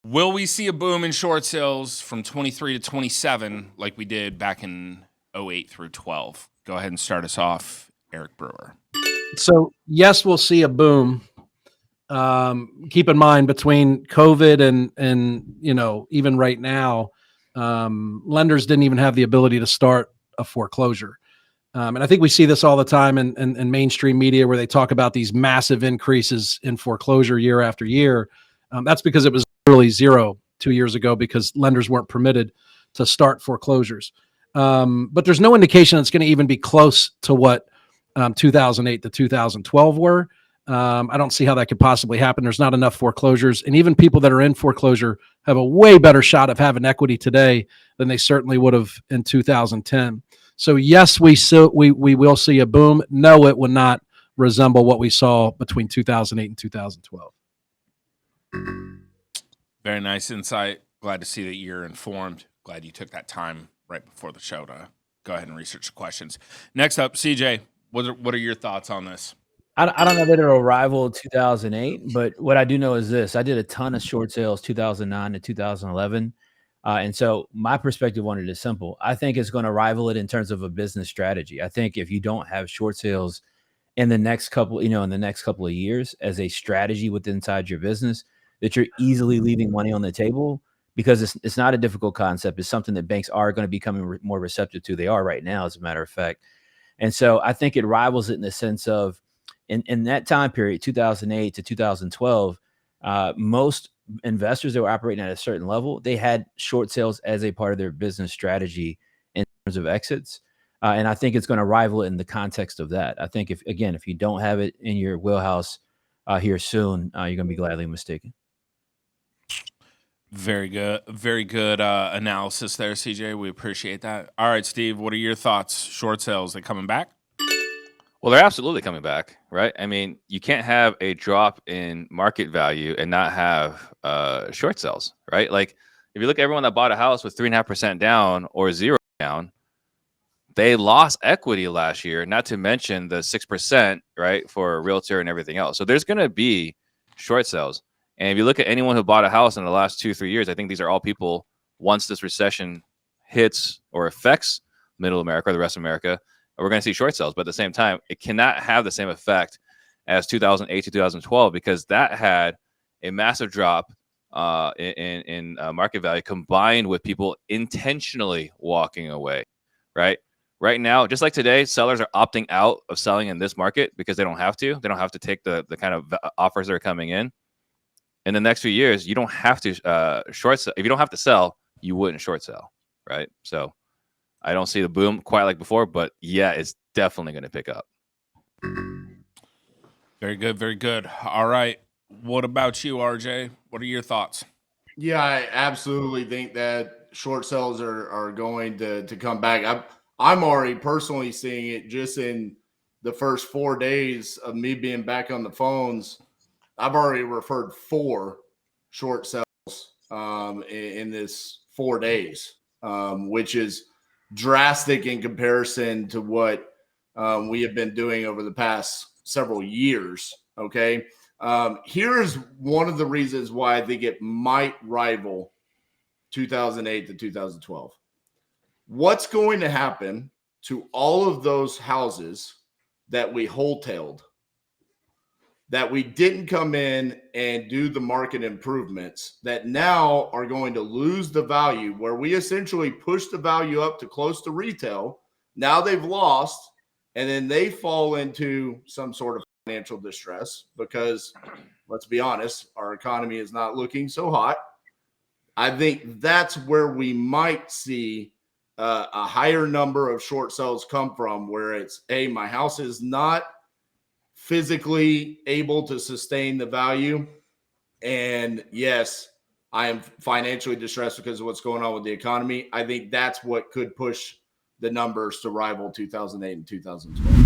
Will we see a boom in short sales from 23 to 27 like we did back in 08 through 12? Go ahead and start us off, Eric Brewer. So, yes, we'll see a boom. Keep in mind, between COVID and even right now, lenders didn't even have the ability to start a foreclosure. And I think we see this all the time in mainstream media where they talk about these massive increases in foreclosure year after year. That's because it was literally zero 2 years ago because lenders weren't permitted to start foreclosures. But there's no indication it's going to even be close to what 2008 to 2012 were. I don't see how that could possibly happen. There's not enough foreclosures. And even people that are in foreclosure have a way better shot of having equity today than they certainly would have in 2010. So yes, we will see a boom. No, it would not resemble what we saw between 2008 and 2012. Very nice insight. Glad to see that you're informed. Glad you took that time right before the show to go ahead and research the questions. Next up, CJ, what are your thoughts on this? I don't know that it'll rival 2008, but what I do know is this. I did a ton of short sales 2009 to 2011. And so my perspective on it is simple. I think it's going to rival it in terms of a business strategy. I think if you don't have short sales in the next couple of years as a strategy inside your business, that you're easily leaving money on the table, because it's not a difficult concept. It's something that banks are going to be becoming more receptive to. They are right now, as a matter of fact. And so I think it rivals it in the sense of, in that time period, 2008 to 2012, most investors that were operating at a certain level, they had short sales as a part of their business strategy in terms of exits. And I think it's going to rival it in the context of that. I think if you don't have it in your wheelhouse here soon, you're going to be gladly mistaken. Very good analysis there, CJ. We appreciate that. All right, Steve, what are your thoughts? Short sales, they coming back? Well, they're absolutely coming back, right? I mean, you can't have a drop in market value and not have short sales, right? Like, if you look at everyone that bought a house with 3.5% down or 0 down, they lost equity last year, not to mention the 6%, right, for a realtor and everything else. So there's going to be short sales. And if you look at anyone who bought a house in the last 2-3 years, I think these are all people, once this recession hits or affects middle America or the rest of America, we're going to see short sales. But at the same time, it cannot have the same effect as 2008 to 2012, because that had a massive drop in market value combined with people intentionally walking away, right? Right now, just like today, sellers are opting out of selling in this market because they don't have to. They don't have to take the kind of offers that are coming in. In the next few years, you don't have to short sell. If you don't have to sell, you wouldn't short sell, right? So I don't see the boom quite like before, but yeah, it's definitely going to pick up. Very good, very good. All right. What about you, RJ? What are your thoughts? Yeah, I absolutely think that short sales are going to come back. I'm already personally seeing it just in the first 4 days of me being back on the phones. I've already referred 4 short sales in this 4 days, which is drastic in comparison to what we have been doing over the past several years. Okay. Here's one of the reasons why I think it might rival 2008 to 2012. What's going to happen to all of those houses that we wholetailed, that we didn't come in and do the market improvements, that now are going to lose the value, where we essentially push the value up to close to retail? Now they've lost, and then they fall into some sort of financial distress because, let's be honest, our economy is not looking so hot. I think that's where we might see a higher number of short sales come from, where it's, hey, my house is not physically able to sustain the value, and yes, I am financially distressed because of what's going on with the economy. I think that's what could push the numbers to rival 2008 and 2012.